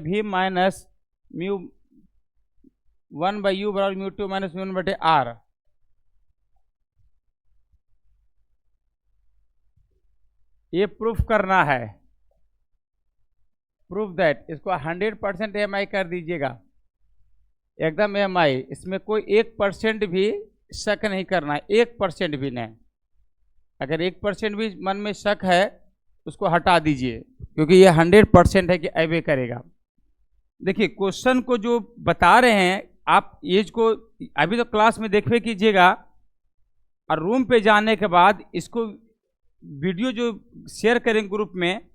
भी minus mu 1/u बराबर mu 2 minus mu 1/r। ये प्रूफ करना है, प्रूफ दैट। इसको 100% EMI कर दीजिएगा, एकदम EMI। इसमें कोई 1% भी शक नहीं करना है, 1% भी नहीं। अगर 1% भी मन में शक है उसको हटा दीजिए, क्योंकि ये 100% है कि ऐवे करेगा। देखिए क्वेश्चन को जो बता रहे हैं आप एज को अभी तो क्लास में देखवे कीजिएगा, और रूम पे जाने के बाद इसको वीडियो जो शेयर करेंगे ग्रुप में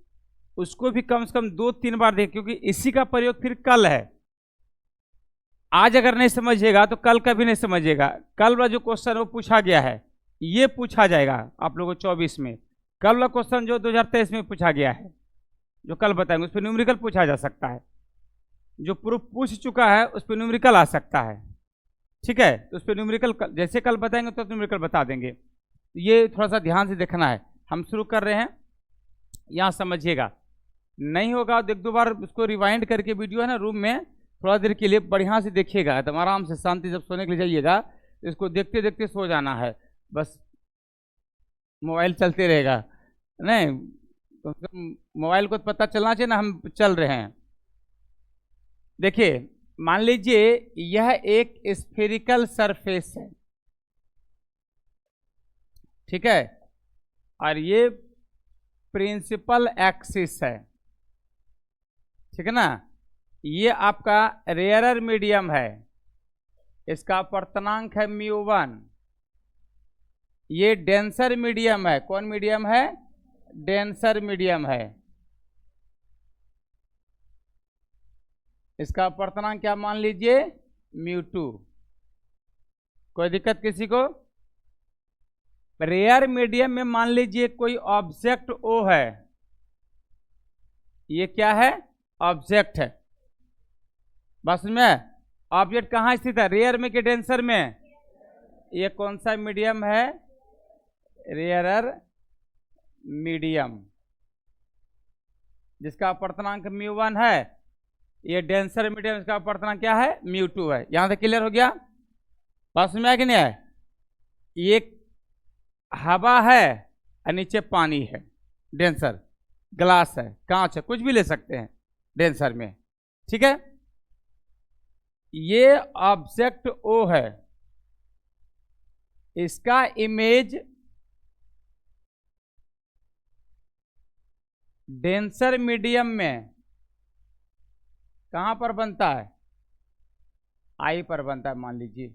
उसको भी कम से कम 2-3 बार देखें, क्योंकि इसी का प्रयोग फिर कल है। आज अगर नहीं समझिएगा तो कल का भी नहीं समझिएगा। कल वाला जो क्वेश्चन वो पूछा गया है, ये पूछा जाएगा आप लोगों को 24 में। कल वाला क्वेश्चन जो 2023 में पूछा गया है, जो कल बताएंगे, उस पर न्यूमेरिकल पूछा जा सकता है। जो प्रूफ पूछ चुका है उस पर न्यूमेरिकल आ सकता है, ठीक है। तो उस पर न्यूमेरिकल जैसे कल बताएंगे तो न्यूमेरिकल बता देंगे। ये थोड़ा सा ध्यान से देखना है। हम शुरू कर रहे हैं, यहाँ समझिएगा। नहीं होगा तो 1-2 बार उसको रिवाइंड करके वीडियो है ना रूम में थोड़ा देर के लिए बढ़िया से देखिएगा, एकदम आराम से शांति। जब सोने के लिए जाइएगा इसको देखते देखते सो जाना है, बस मोबाइल चलते रहेगा नहीं, तो मोबाइल को पता चलना चाहिए ना हम चल रहे हैं। देखिए मान लीजिए यह एक स्फेरिकल सरफेस है, ठीक है, और ये प्रिंसिपल एक्सिस है, ठीक है ना। ये आपका रेयरर मीडियम है, इसका अपर्तनांक है μ1। ये डेंसर मीडियम है, कौन मीडियम है? डेंसर मीडियम है। इसका अपर्तनांक क्या मान लीजिए? μ2। कोई दिक्कत किसी को? रेयर मीडियम में मान लीजिए कोई ऑब्जेक्ट O है, ये क्या है? ऑब्जेक्ट है। बस में ऑब्जेक्ट कहाँ स्थित है? रेयर में कि डेंसर में? ये कौन सा मीडियम है? रेयरर मीडियम, जिसका अपर्तनांक μ1 है। ये डेंसर मीडियम, इसका अपर्तनांक क्या है? μ2 है। यहां तक क्लियर हो गया? बात समझ में आया कि नहीं है? ये हवा है और नीचे पानी है, डेंसर। ग्लास है, कांच है, कुछ भी ले सकते हैं डेंसर में, ठीक है। ये ऑब्जेक्ट O है, इसका इमेज डेंसर मीडियम में कहां पर बनता है? I पर बनता है। मान लीजिए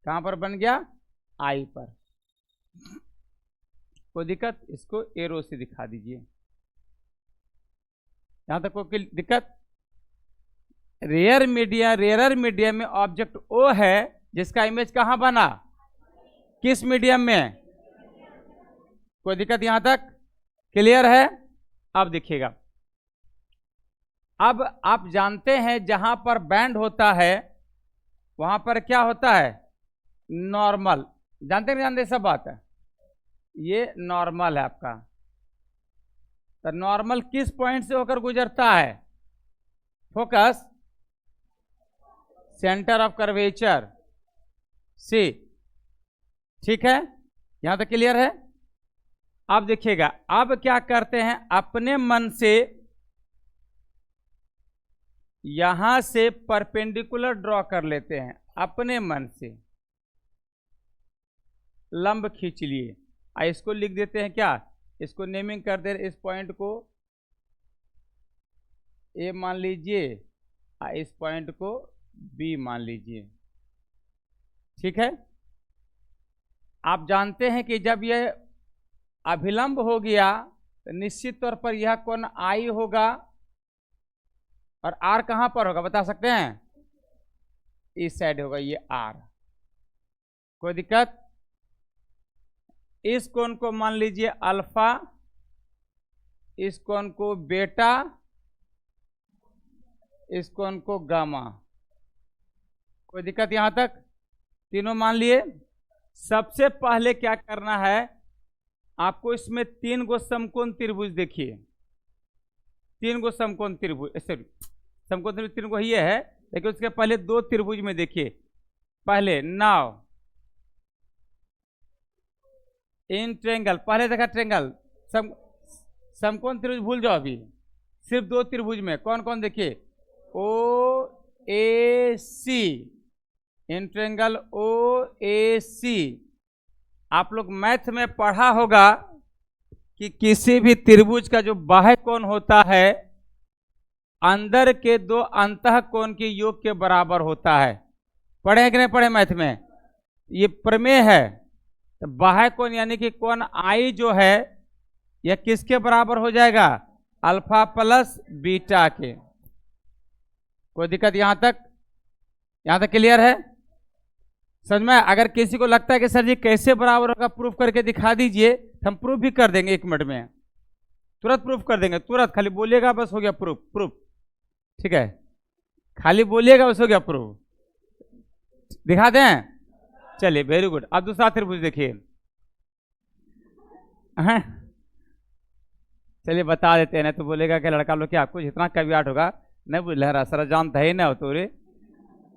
कहां पर बन गया? I पर। कोई दिक्कत? इसको एरो से दिखा दीजिए। यहां तक कोई दिक्कत? रेयरर मीडियम में ऑब्जेक्ट O है, जिसका इमेज कहां बना? किस मीडियम में? कोई दिक्कत यहां तक? क्लियर है? अब देखिएगा, अब आप जानते हैं जहां पर बैंड होता है वहां पर क्या होता है? नॉर्मल। जानते नहीं जानते? सब बात है। ये नॉर्मल है आपका। तो नॉर्मल किस पॉइंट से होकर गुजरता है? फोकस, सेंटर ऑफ कर्वेचर से, ठीक है। यहां तक क्लियर है? अब देखिएगा, अब क्या करते हैं, अपने मन से यहां से परपेंडिकुलर ड्रॉ कर लेते हैं। अपने मन से लंब खींच लिए, इसको लिख देते हैं क्या? इसको नेमिंग कर दे। इस पॉइंट को A मान लीजिए, इस पॉइंट को B मान लीजिए, ठीक है। आप जानते हैं कि जब यह अभिलंब हो गया तो निश्चित तौर पर यह कोण I होगा, और R कहां पर होगा बता सकते हैं? इस साइड होगा ये R। कोई दिक्कत? इस कोण को मान लीजिए अल्फा, इस कोण को बीटा, इस कोण को गामा। कोई दिक्कत यहां तक? तीनों मान लिए। सबसे पहले क्या करना है आपको, इसमें 3 गो समकोण त्रिभुज देखिए, तीन गो समकोण त्रिभुज, समकोण त्रिभुज तीन गो ये है, लेकिन उसके पहले दो त्रिभुज में देखिए, पहले नाव इन ट्रेंगल, पहले देखा ट्रेंगल, समकोण त्रिभुज भूल जाओ, अभी सिर्फ दो त्रिभुज में कौन कौन देखिए, ओ ए सी, इन ट्रेंगल ओ ए सी। आप लोग मैथ में पढ़ा होगा कि किसी भी त्रिभुज का जो बाह्य कोण होता है अंदर के दो अंतः कोण के योग के बराबर होता है। पढ़े हैं कि नहीं पढ़े मैथ में? ये प्रमेय है। तो बाह्य कोण यानी कि कोण आई जो है यह किसके बराबर हो जाएगा? अल्फा प्लस बीटा के। कोई दिक्कत यहां तक? यहां तक क्लियर है? समझ में? अगर किसी को लगता है कि सर जी कैसे बराबर होगा, प्रूफ करके दिखा दीजिए, हम प्रूफ भी कर देंगे 1 मिनट में, तुरंत प्रूफ कर देंगे, तुरंत। खाली बोलिएगा बस हो गया प्रूफ। प्रूफ ठीक है, खाली बोलिएगा बस हो गया प्रूफ। दिखा दें? चलिए वेरी गुड। अब दूसरा त्रिभुज देखिए। चलिए बता देते हैं, ना तो बोलेगा कि लड़का लोग क्या कुछ इतना कवियाट होगा, नहीं बुझ रहा सर, जानता ही ना हो तो रे,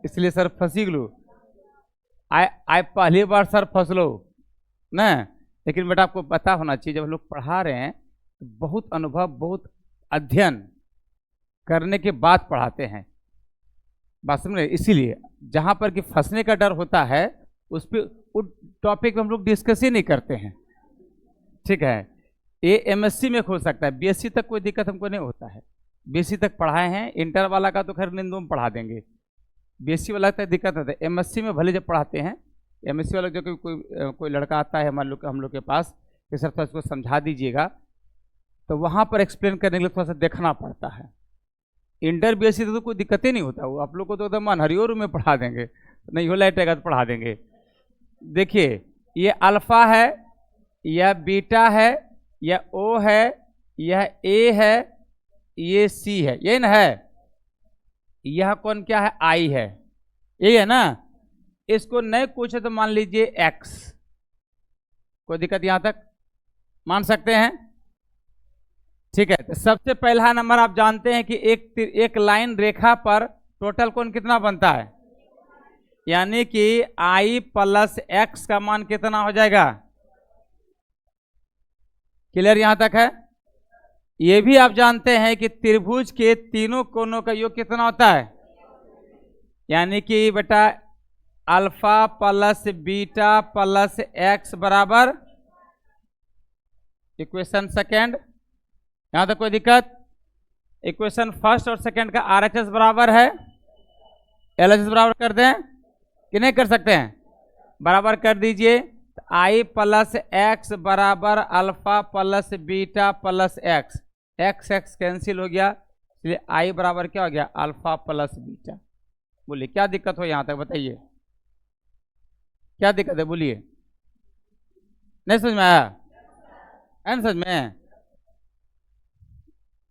इसलिए सर फंसी गलू। आए पहली बार सर फंसलो न, लेकिन बेटा आपको पता होना चाहिए जब लोग पढ़ा रहे हैं तो बहुत अनुभव, बहुत अध्ययन करने के बाद पढ़ाते हैं, बात समझ रहे? इसीलिए जहां पर कि फंसने का डर होता है उस पर टॉपिक हम लोग डिस्कस ही नहीं करते हैं। ठीक है, ये एमएससी में हो सकता है, बीएससी तक कोई दिक्कत हमको नहीं होता है। बीएससी तक पढ़ाए हैं, इंटर वाला का तो खैर निंदों में पढ़ा देंगे, बीएससी वाला तक दिक्कत होता है। एमएससी में भले जब पढ़ाते हैं, एमएससी वाला जो कोई लड़का आता है हम लोग के पास कि सर थोड़ा इसको समझा दीजिएगा, तो वहाँ पर एक्सप्लेन करने के लिए थोड़ा सा देखना पड़ता है। इंटर बीएससी तो कोई दिक्कत ही नहीं होता, वो आप लोग को तो एकदम अनहरियों में पढ़ा देंगे, नहीं हो लाइटेगा तो पढ़ा देंगे। देखिए ये अल्फा है, यह बीटा है, यह ओ है, यह ए है, ये सी है, ये ना है। यह कौन क्या है? आई है, ये है ना। इसको नहीं पूछे तो मान लीजिए एक्स। कोई दिक्कत यहां तक? मान सकते हैं? ठीक है, तो सबसे पहला नंबर आप जानते हैं कि एक लाइन रेखा पर टोटल कोण कितना बनता है, यानी कि आई प्लस एक्स का मान कितना हो जाएगा? क्लियर यहां तक है? ये भी आप जानते हैं कि त्रिभुज के तीनों कोणों का योग कितना होता है, यानी कि बेटा alpha plus beta plus x बराबर, इक्वेशन सेकेंड। यहां तक कोई दिक्कत? इक्वेशन फर्स्ट और सेकेंड का आरएचएस बराबर है, एलएचएस बराबर कर दें कि नहीं कर सकते हैं? बराबर कर दीजिए। आई प्लस एक्स बराबर alpha plus beta plus x, x x cancel हो गया, इसलिए आई बराबर क्या हो गया? Alpha plus beta. बोलिए क्या दिक्कत हो यहां तक? बताइए क्या दिक्कत है? बोलिए। नहीं समझ में आया? है ना समझ में?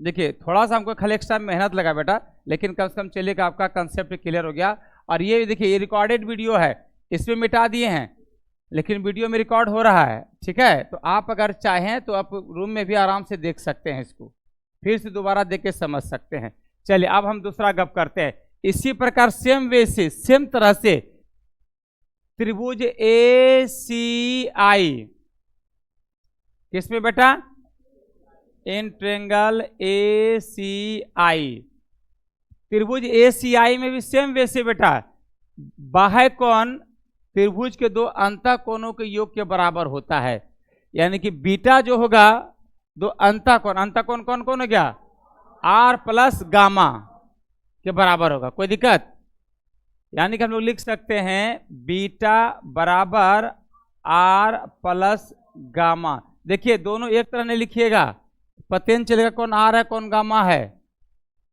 देखिए थोड़ा सा हमको खाली एक्स्ट्रा मेहनत लगा बेटा, लेकिन कम से कम चलिए कि आपका कंसेप्ट क्लियर हो गया। और ये देखिए ये रिकॉर्डेड वीडियो है, इसमें मिटा दिए हैं लेकिन वीडियो में रिकॉर्ड हो रहा है। ठीक है, तो आप अगर चाहें तो आप रूम में भी आराम से देख सकते हैं, इसको फिर से दोबारा देख के समझ सकते हैं। चलिए अब हम दूसरा गप करते हैं। इसी प्रकार सेम वे से, सेम तरह से त्रिभुज ए सी आई किसमें बेटा? इन ट्रेंगल ए सी आई। त्रिभुज ए सी आई में भी सेम वे से बेटा बाह्य कोण त्रिभुज के दो अंतः कोणों के योग के बराबर होता है, यानी कि बीटा जो होगा दो अंतः कोण कौन कौन हो गया? आर प्लस गामा के बराबर होगा। कोई दिक्कत? यानी कि हम लोग लिख सकते हैं बीटा बराबर आर प्लस गामा। देखिए दोनों एक तरह नहीं लिखिएगा, पता नहीं चलेगा कौन आर है कौन गामा है।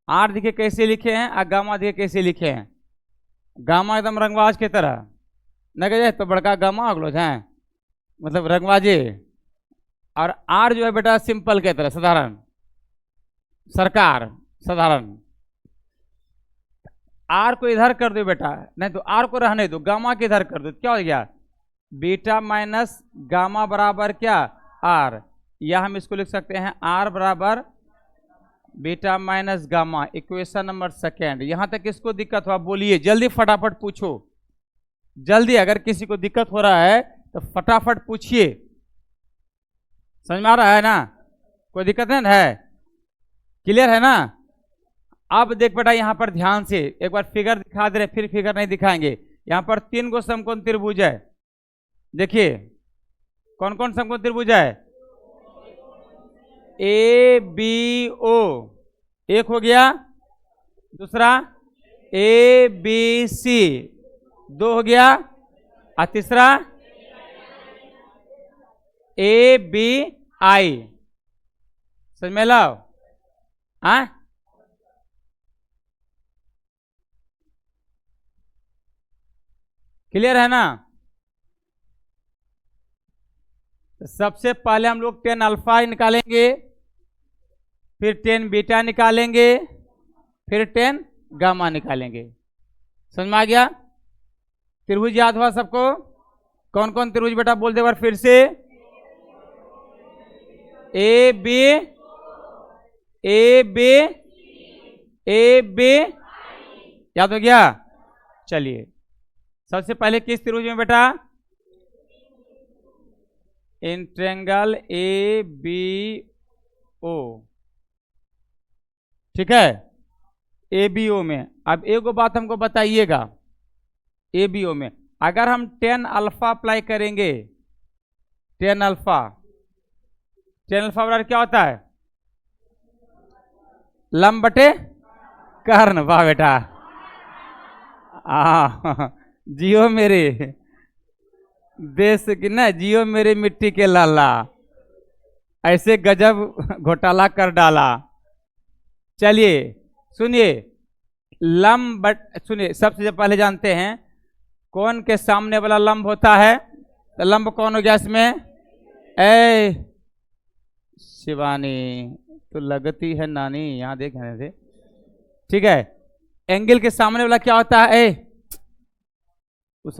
आर देखिए कैसे लिखे हैं और गामा देखिए कैसे लिखे हैं। गामा एकदम रंगबाज की तरह न कहे तो बड़का गामा अगलो है, मतलब रंगबाजी। और आर जो है बेटा सिंपल के तरह, साधारण, सरकार, साधारण। आर को इधर कर दो बेटा, नहीं तो आर को रहने दो, गामा के इधर कर दो, क्या हो गया? बीटा माइनस गामा बराबर क्या? आर। या हम इसको लिख सकते हैं आर बराबर beta minus gamma, equation number second. यहां तक किसको दिक्कत हुआ बोलिए, जल्दी फटाफट पूछो, जल्दी। अगर किसी को दिक्कत हो रहा है तो फटाफट पूछिए। समझ में आ रहा है ना, कोई दिक्कत नहीं है, क्लियर है ना। अब देख बेटा यहां पर ध्यान से एक बार फिगर दिखा दे रहे, फिर फिगर नहीं दिखाएंगे। यहां पर 3 गो समकोण त्रिभुज है, देखिए कौन कौन समकोण त्रिभुज है, ए बी ओ, एक हो गया, दूसरा ए बी सी, 2 हो गया, और तीसरा ए बी आई। समझ में लाओ, हाँ क्लियर है ना। तो सबसे पहले हम लोग 10 अल्फा निकालेंगे, फिर 10 बीटा निकालेंगे, फिर 10 गामा निकालेंगे। समझ में आ गया। त्रिभुज याद हुआ सबको, कौन कौन त्रिभुज बेटा बोल दे बार फिर से, A B, A B, A B, याद हो गया। चलिए सबसे पहले किस त्रिभुज में बेटा, in triangle A B O, ठीक है, ए बी ओ में। अब एक बात हमको बताइएगा, ए बी ओ में अगर हम 10 अल्फा अप्लाई करेंगे, 10 अल्फा, 10 अल्फा बराबर क्या होता है, लंब बटे कर्ण। वाह बेटा, जियो मेरे देश की ना, जियो मेरे मिट्टी के लाला, ऐसे गजब घोटाला कर डाला। चलिए सुनिए, लंब बट, सुनिए सबसे पहले जानते हैं कौन के सामने वाला लंब होता है, तो लंब कौन हो गया इसमें, ए शिवानी तो लगती है नानी, यहां देखने से, ठीक है। एंगल के सामने वाला क्या होता है, ए उस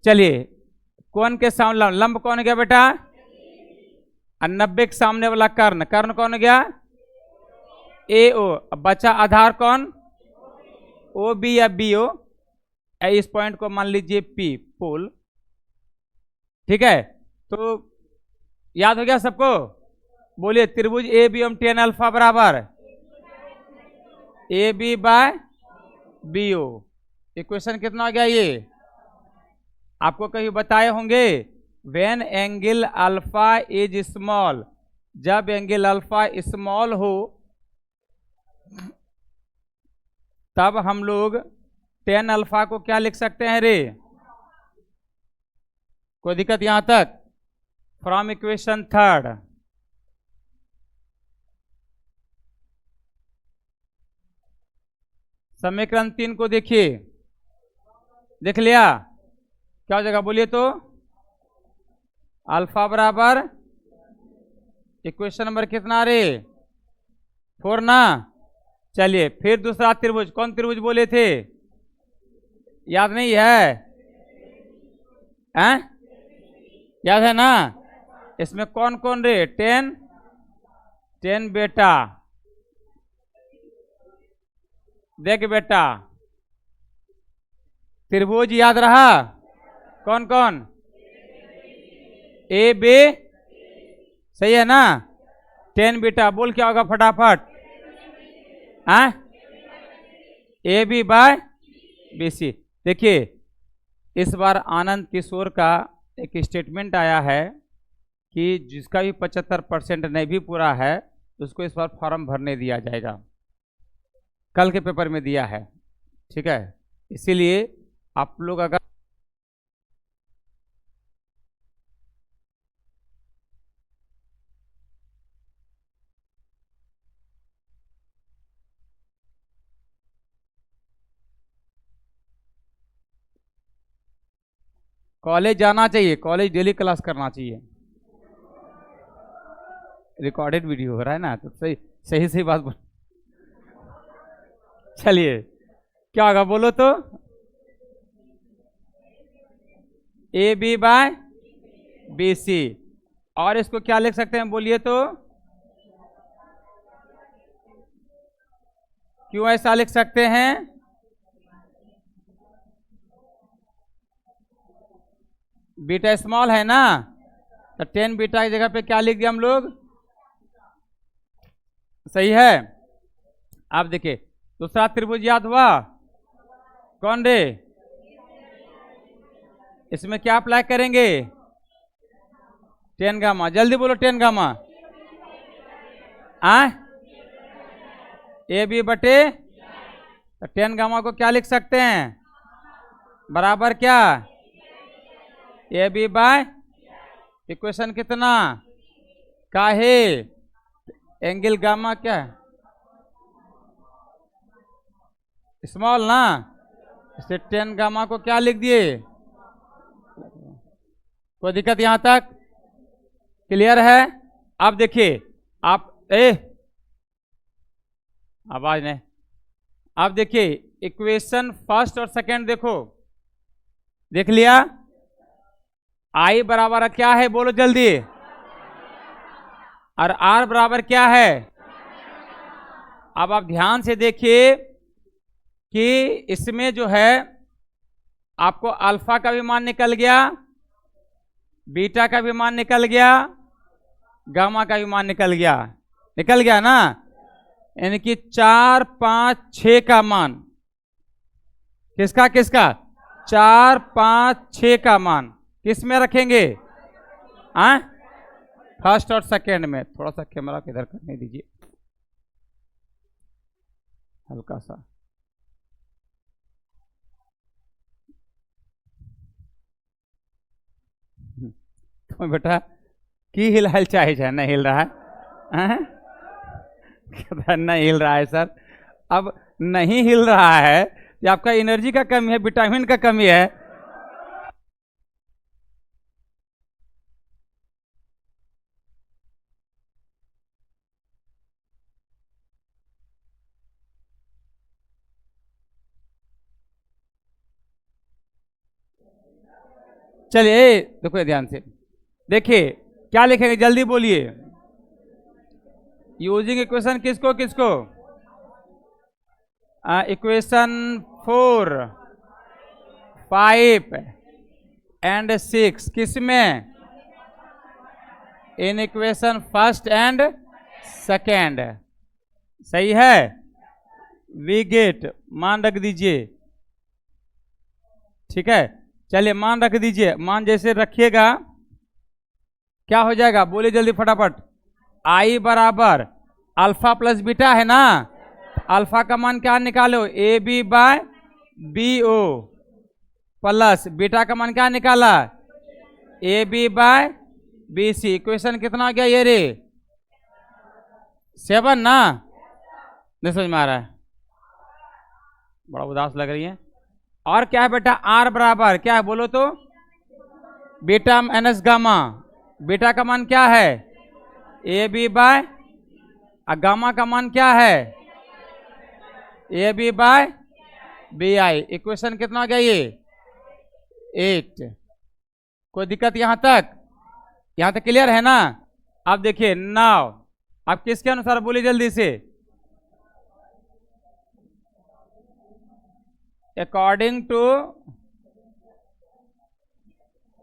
चलिए कौन के सामने लंब, लंब कौन गया बेटा, 90 के सामने वाला कर्ण, कर्ण कौन गया, ए ओ। अब बचा आधार कौन, ओ बी या बी ओ, इस पॉइंट को मान लीजिए पी, पोल, ठीक है। तो याद हो गया सबको, बोलिए त्रिभुज ए बी एम 10 अल्फा बराबर A B by B O. Equation कितना हो गया ये, आपको कहीं बताए होंगे, when angle alpha is small, जब एंगल अल्फा स्मॉल हो तब हम लोग 10 अल्फा को क्या लिख सकते हैं रे, कोई दिक्कत यहां तक, फ्रॉम इक्वेशन थर्ड। समीकरण 3 को देखिए, देख लिया, क्या हो जाएगा बोलिए तो, अल्फा बराबर इक्वेशन नंबर कितना रे, 4 ना। चलिए फिर दूसरा त्रिभुज, कौन त्रिभुज बोले थे, याद नहीं है, हैं? याद है ना। इसमें कौन कौन रे, 10 10 बेटा, देख बेटा त्रिभुज याद रहा, कौन कौन, ए बी, सही है ना। 10 बेटा बोल क्या होगा फटाफट, हाँ, A B by B C. देखिए इस बार आनंद किशोर का एक स्टेटमेंट आया है कि जिसका भी 75% नहीं भी पूरा है उसको इस बार फॉर्म भरने दिया जाएगा, कल के पेपर में दिया है, ठीक है। इसीलिए आप लोग अगर कॉलेज जाना चाहिए, कॉलेज डेली क्लास करना चाहिए। रिकॉर्डेड वीडियो हो रहा है ना, तो सही सही सही बात बोल। चलिए क्या होगा बोलो तो, A B by B C. और इसको क्या लिख सकते हैं बोलिए तो, क्यों ऐसा लिख सकते हैं? बीटा स्मॉल है ना, तो 10 बीटा की जगह पे क्या लिख दिया हम लोग? सही है। अब देखिए दूसरा त्रिभुज याद हुआ कौन रे? इसमें क्या अप्लाई करेंगे? 10 गामा। जल्दी बोलो 10 गामा। ए बी बटे 10 गामा को क्या लिख सकते हैं? बराबर क्या? ए बी बाय इक्वेशन कितना? काहे? एंगल गामा क्या है? स्मॉल ना, इससे 10 गामा को क्या लिख दिए? कोई दिक्कत यहां तक? क्लियर है? अब देखिए आप आवाज नहीं। अब देखिए इक्वेशन फर्स्ट और सेकंड देखो, देख लिया? आई बराबर क्या है बोलो जल्दी, और आर बराबर क्या है? अब आप ध्यान से देखिए कि इसमें जो है आपको अल्फा का भी मान निकल गया, बीटा का भी मान निकल गया, गामा का भी मान निकल गया। निकल गया ना, यानी कि 4, 5, 6 का मान किसका किसका? 4, 5, 6 का मान किस में रखेंगे? फर्स्ट और सेकेंड में। थोड़ा सा कैमरा किधर करने दीजिए, हल्का सा। तो बेटा की हिल चाहिए, नहीं हिल रहा है? नहीं हिल रहा है सर। अब नहीं हिल रहा है, ये आपका एनर्जी का कमी है, विटामिन का कमी है। चलिए देखो ध्यान से, देखिए क्या लिखेंगे जल्दी बोलिए। यूजिंग इक्वेशन किसको किसको? इक्वेशन 4, 5 एंड 6 किस में? In equation first and second. सही है? वी गेट मान रख दीजिए, ठीक है? चलिए मान रख दीजिए, मान जैसे रखिएगा क्या हो जाएगा बोलिए जल्दी फटाफट। आई बराबर अल्फा प्लस बीटा है ना, अल्फा का मान क्या निकालो? A B by B O, plus beta का मान क्या निकाला? A B by B C. Equation कितना हो गया ये रे? 7 ना? नहीं समझ में आ रहा है, बड़ा उदास लग रही है। और क्या है बेटा? आर बराबर क्या है बोलो तो? Beta minus gamma. बीटा का मान क्या है? ए बी बाय, और गामा का मान क्या है? A B by B I. Equation कितना हो गया ये? 8। कोई दिक्कत यहां तक? यहां तक क्लियर है ना? अब देखिए नाउ, आप किसके अनुसार बोलिए जल्दी से। अकॉर्डिंग टू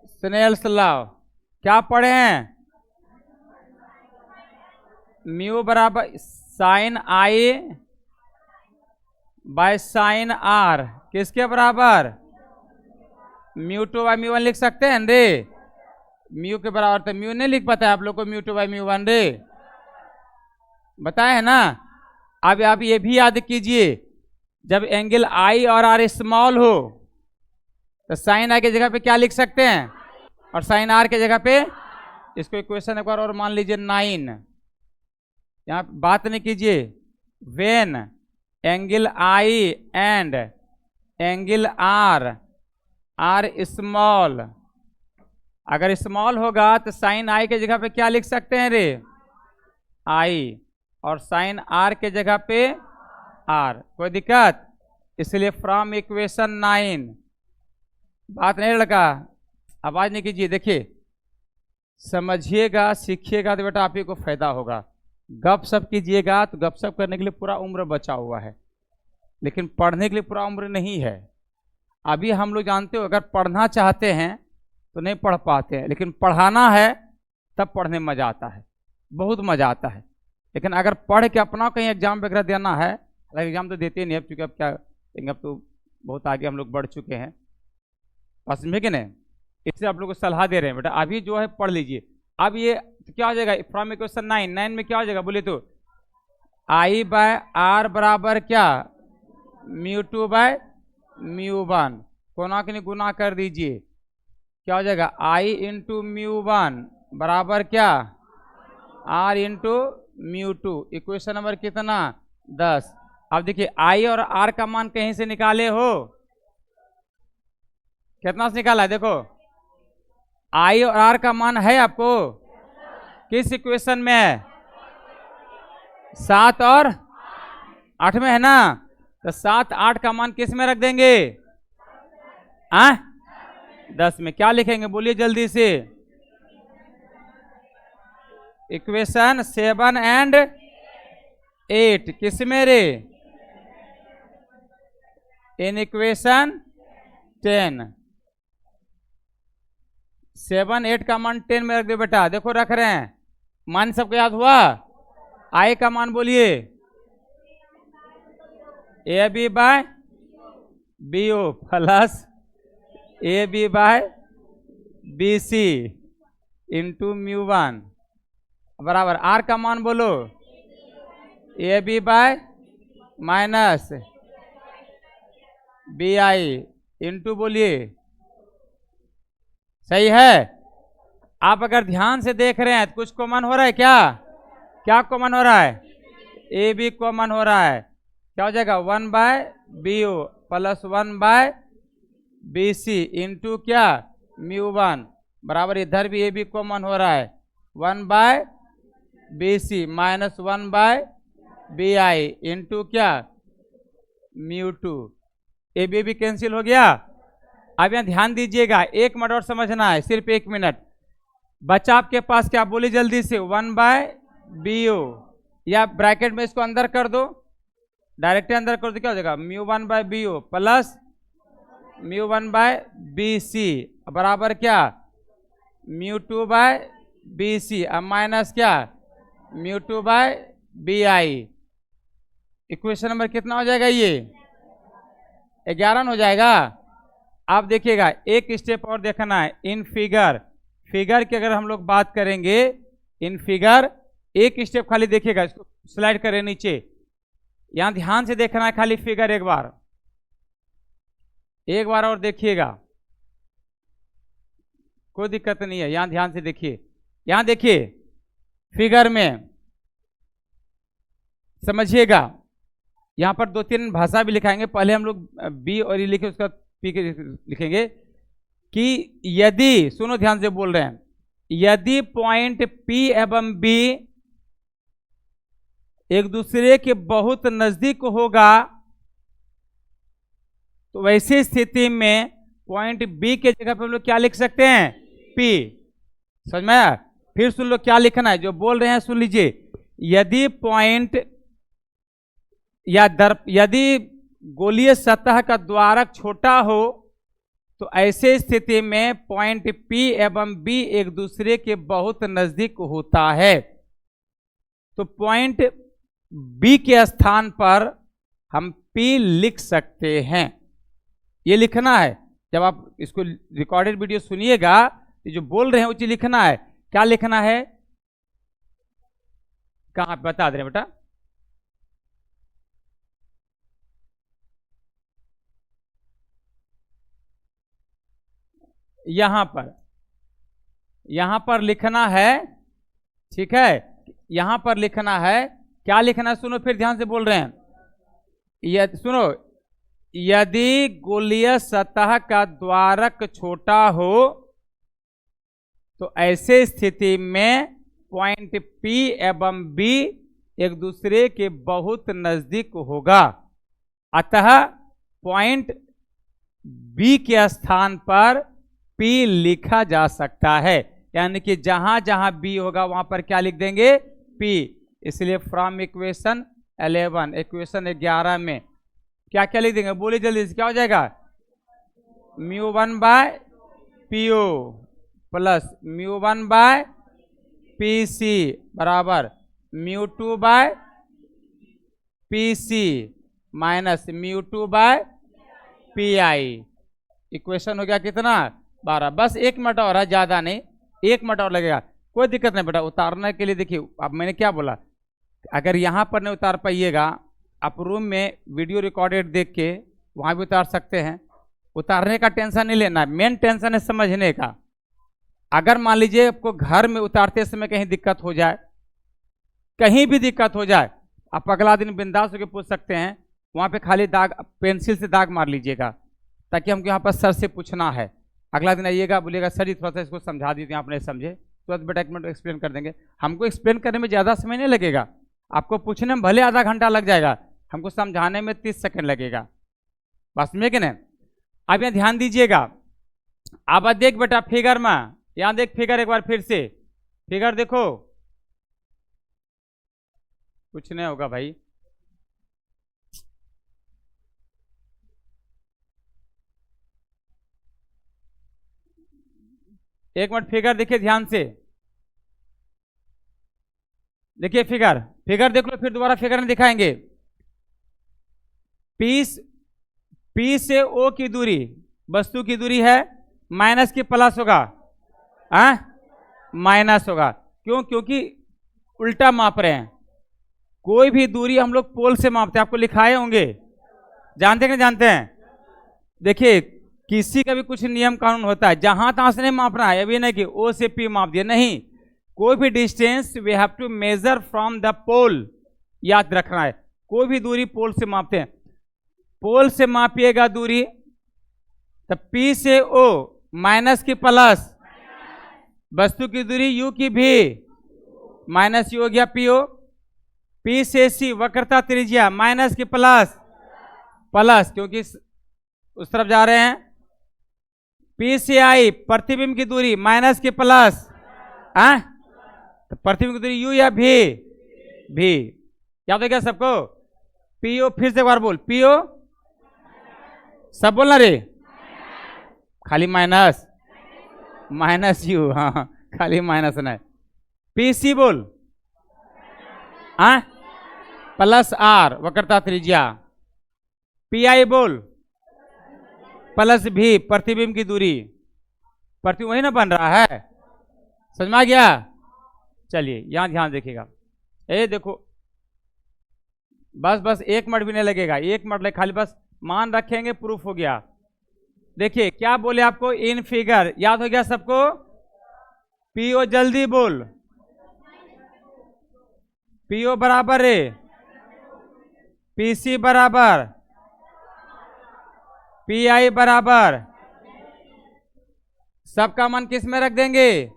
स्नेल्स लॉ क्या पढ़े हैं? म्यू बराबर sine I by sine R किसके बराबर? म्यू 2 बाय म्यू 1 लिख सकते हैं रे? म्यू के बराबर तो म्यू नहीं लिख पाता है आप लोग को, म्यू 2 बाय म्यू 1 रे बताए है ना। अब आप ये भी याद कीजिए, जब एंगल आई और आर स्मॉल हो तो साइन आई की जगह पे क्या लिख सकते हैं? और साइन आर की जगह पे इसको इक्वेशन एक बार और मान लीजिए 9। यहाँ बात नहीं कीजिए, when angle I and angle R are small अगर स्मॉल होगा तो साइन आई के जगह पे क्या लिख सकते हैं रे? आई, और साइन आर के जगह पे आर। कोई दिक्कत? इसलिए फ्रॉम इक्वेशन 9, बात नहीं लड़का, आवाज नहीं कीजिए, देखिए समझिएगा सीखिएगा तो बेटा आप ही को फायदा होगा। गपशप कीजिएगा तो गपशप करने के लिए पूरा उम्र बचा हुआ है, लेकिन पढ़ने के लिए पूरा उम्र नहीं है। अभी हम लोग जानते हो अगर पढ़ना चाहते हैं तो नहीं पढ़ पाते हैं, लेकिन पढ़ाना है तब पढ़ने में मजा आता है, बहुत मजा आता है। लेकिन अगर पढ़ के अपना कहीं एग्जाम वगैरह देना है, हालांकि एग्जाम तो देते नहीं अब, चूंकि अब क्या लेकिन अब तो बहुत आगे हम लोग बढ़ चुके हैं, पास में कि नहीं, इससे आप लोग को सलाह दे रहे हैं बेटा अभी जो है पढ़ लीजिए। अब ये क्या हो जाएगा फ्रॉम इक्वेशन 9 में क्या हो जाएगा बोलिए तो? आई बाय आर बराबर क्या? μ2 बाय μ1, कोना के गुना कर दीजिए, क्या हो जाएगा? आई इंटू μ1 बराबर क्या? Are into μ2। इक्वेशन नंबर कितना? 10। अब देखिए आई और आर का मान कहीं से निकाले हो? कितना से निकाला है? देखो आई और आर का मान है आपको किस इक्वेशन में है? 7 और 8 में है ना? तो 7 8 का मान किस में रख देंगे? 10 में। क्या लिखेंगे बोलिए जल्दी से? इक्वेशन 7 एंड 8 किस में रे? In equation 10। 7 8 का मान 10 में रख दो बेटा। देखो रख रहे हैं, मान सबको याद हुआ? आई का मान बोलिए? A B by B O plus A B by B C into μ1 बराबर आर का मान बोलो? A B by minus B I into बोलिए, सही है? आप अगर ध्यान से देख रहे हैं तो कुछ कॉमन हो रहा है क्या? क्या कॉमन हो रहा है? ए बी कॉमन हो रहा है। क्या हो जाएगा? 1 by B O plus 1 by B C into क्या? μ1 बराबर इधर भी ए बी कॉमन हो रहा है, 1 by B C minus 1 by B I into क्या? μ2। ए बी भी कैंसिल हो गया। अब यहाँ ध्यान दीजिएगा, 1 मिनट और समझना है, सिर्फ 1 मिनट। बच्चा आपके पास क्या बोली जल्दी से? 1 बाय बी ओ, या ब्रैकेट में इसको अंदर कर दो, डायरेक्ट अंदर कर दो, क्या हो जाएगा? μ1 by B O plus μ1 by B C बराबर क्या? μ2 बाय बी सी, अब माइनस क्या? μ2 by B I. Equation number कितना हो जाएगा? ये 11 हो जाएगा। आप देखिएगा एक स्टेप और देखना है। इन फिगर की अगर हम लोग बात करेंगे, इन फिगर एक स्टेप खाली देखिएगा, इसको स्लाइड करें नीचे, यहां ध्यान से देखना है खाली फिगर एक बार और देखिएगा, कोई दिक्कत नहीं है। यहां ध्यान से देखिए, यहां देखिए फिगर में समझिएगा, यहां पर 2-3 भाषा भी लिखाएंगे। पहले हम लोग बी और ई लिखे, उसका पी के लिखेंगे कि यदि, सुनो ध्यान से बोल रहे हैं, यदि पॉइंट पी एवं बी एक दूसरे के बहुत नजदीक होगा तो वैसी स्थिति में पॉइंट बी के जगह पे हम लोग क्या लिख सकते हैं? पी। समझ में आया? फिर सुन लो क्या लिखना है, जो बोल रहे हैं सुन लीजिए। यदि पॉइंट यदि गोलीय सतह का द्वारक छोटा हो तो ऐसे स्थिति में पॉइंट P एवं B एक दूसरे के बहुत नजदीक होता है। तो पॉइंट B के स्थान पर हम P लिख सकते हैं, ये लिखना है। जब आप इसको रिकॉर्डेड वीडियो सुनिएगा, जो बोल रहे हैं वो चीज लिखना है। क्या लिखना है? कहाँ बता दे रहे बेटा? यहां पर लिखना है, ठीक है? यहां पर लिखना है, क्या लिखना है? सुनो फिर ध्यान से बोल रहे हैं। सुनो, यदि गोलीय सतह का द्वारक छोटा हो तो ऐसे स्थिति में पॉइंट P एवं B एक दूसरे के बहुत नजदीक होगा, अतः पॉइंट B के स्थान पर P लिखा जा सकता है, यानी कि जहां जहां B होगा वहां पर क्या लिख देंगे, P। इसलिए फ्रॉम इक्वेशन 11, इक्वेशन 11 में क्या क्या लिख देंगे, बोलिए जल्दी से, क्या हो जाएगा, μ1/PO प्लस μ1/PC बराबर μ2/PC माइनस μ2/PI। इक्वेशन हो गया कितना, 12। बस 1 मिनट और है, ज्यादा नहीं, 1 मिनट और लगेगा, कोई दिक्कत नहीं बेटा। उतारने के लिए देखिए, अब मैंने क्या बोला, अगर यहाँ पर नहीं उतार पाइएगा, आप रूम में वीडियो रिकॉर्डेड देख के वहाँ भी उतार सकते हैं। उतारने का टेंशन नहीं लेना, मेन टेंशन है समझने का। अगर मान लीजिए आपको घर में उतारते समय कहीं दिक्कत हो जाए, कहीं भी दिक्कत हो जाए, आप अगला दिन बिंदास होकर पूछ सकते हैं, वहाँ पे खाली दाग पेंसिल से दाग मार लीजिएगा, ताकि हमको यहाँ पर सर से पूछना है। अगला दिन आइएगा, बोलिएगा सर जी थोड़ा सा इसको समझा दीजिए, आप नहीं समझे, तो बेटा 1 मिनट एक्सप्लेन कर देंगे। हमको एक्सप्लेन करने में ज़्यादा समय नहीं लगेगा, आपको पूछने में भले आधा घंटा लग जाएगा, हमको समझाने में 30 सेकंड लगेगा, बस में कि नहीं। आप यहाँ ध्यान दीजिएगा, अब देख बेटा फिगर में, यहाँ देख फिगर एक बार फिर से, फिगर देखो, कुछ नहीं होगा भाई, एक मिनट फिगर देखिए ध्यान से, देखिए फिगर, फिगर देख लो, फिर दोबारा फिगर में दिखाएंगे। P से O की दूरी, वस्तु की दूरी है, माइनस की प्लस होगा, माइनस होगा, क्यों, क्योंकि उल्टा माप रहे हैं। कोई भी दूरी हम लोग पोल से मापते हैं, आपको लिखाए होंगे, जानते हैं कि नहीं जानते हैं। देखिए किसी का भी कुछ नियम कानून होता है, जहां तहां से नहीं मापना है, अभी नहीं कि O से P माप दिया, नहीं, कोई भी distance we have to measure from the pole, याद रखना है। कोई भी दूरी पोल से मापते हैं, पोल से मापिएगा दूरी, तो P से O माइनस की प्लस, वस्तु की दूरी U की भी माइनस U हो गया PO। P से C वक्रता त्रिज्या माइनस की प्लस, प्लस क्योंकि उस तरफ जा रहे हैं। P से I प्रतिबिंब की दूरी माइनस की प्लस, तो प्रतिबिंब की दूरी U या भी याद हो गया सबको। PO फिर से एक बार बोल, PO सब बोलना रे, खाली माइनस, माइनस U, हाँ खाली माइनस नहीं। PC बोल, प्लस R वक्रता त्रिज्या। PI बोल, प्लस भी प्रतिबिंब की दूरी, प्रतिबिंब वही ना बन रहा है, समझ में आ गया। चलिए यहां ध्यान देखिएगा, ये देखो, बस 1 मिनट भी नहीं लगेगा, 1 मिनट लगे, खाली बस मान रखेंगे, प्रूफ हो गया। देखिए क्या बोले आपको, इन फिगर याद हो गया सबको। PO जल्दी बोल, PO बराबर है PC बराबर PI बराबर, सबका मन किस में रख देंगे,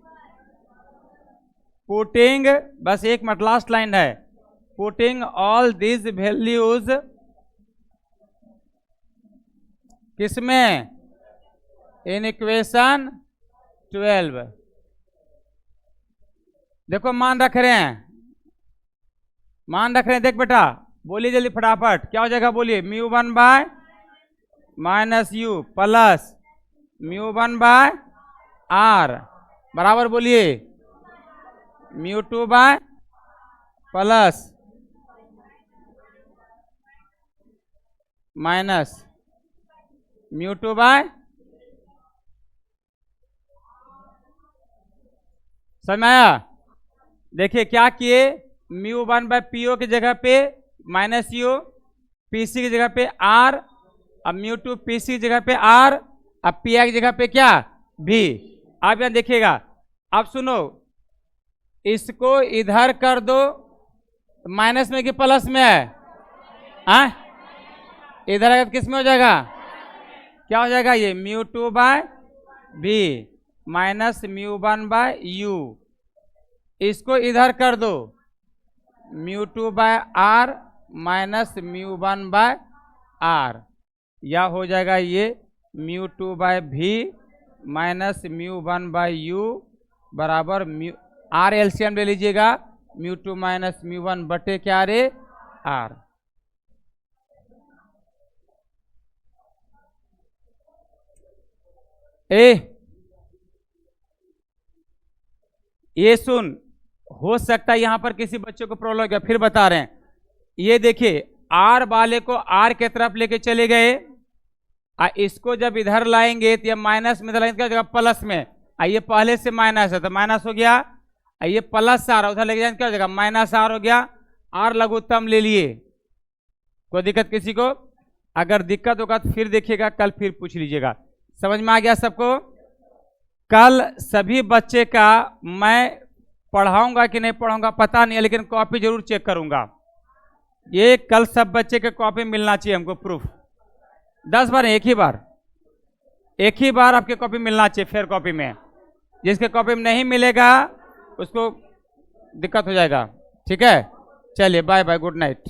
पुटिंग, बस 1 मिनट लास्ट लाइन है, पुटिंग ऑल दीज वैल्यूज किसमें, इन इक्वेशन 12। देखो मान रख रहे हैं, मान रख रहे हैं, देख बेटा बोलिए जल्दी फटाफट, क्या हो जाएगा बोलिए, μ1 माइनस U प्लस μ1 R बराबर बोलिए μ2 प्लस माइनस μ2 समझ में आया। देखिए क्या किए, μ1/PO की जगह पे माइनस U, PC की जगह पे R, अब μ2 PC की जगह पे R, अब PI की जगह पे क्या भी। आप यहां देखिएगा, अब सुनो, इसको इधर कर दो, माइनस में कि प्लस में है, इधर किस में हो जाएगा, क्या हो जाएगा, ये μ2/भी, minus mu one by U, इसको इधर कर दो, mu two by R minus mu one by R, या हो जाएगा ये mu two by V minus mu one by U बराबर म्यू, आर एलसीएम ले लीजिएगा, mu two minus mu one बटे क्या रे आर। ये सुन, हो सकता है यहां पर किसी बच्चे को प्रॉब्लम हो गया, फिर बता रहे हैं। ये देखिए आर वाले को आर के तरफ लेके चले गए, इसको जब इधर लाएंगे तो ये माइनस में लाएंगे क्या जगह प्लस में, ये पहले से माइनस है तो माइनस हो गया, ये प्लस आर उधर लेके जाएंगे क्या जगह माइनस आर हो गया, आर लघुत्तम ले लिए। कोई दिक्कत किसी को? अगर दिक्कत होगा तो फिर देखिएगा, कल फिर पूछ लीजिएगा। समझ में आ गया सबको? कल सभी बच्चे का मैं पढ़ाऊंगा कि नहीं पढ़ाऊंगा पता नहीं है, लेकिन कॉपी जरूर चेक करूंगा। ये कल सब बच्चे के कॉपी मिलना चाहिए हमको, प्रूफ 10 बार, एक ही बार आपके कॉपी मिलना चाहिए फेयर कॉपी में। जिसके कॉपी में नहीं मिलेगा उसको दिक्कत हो जाएगा। ठीक है, चलिए बाय बाय, गुड नाइट।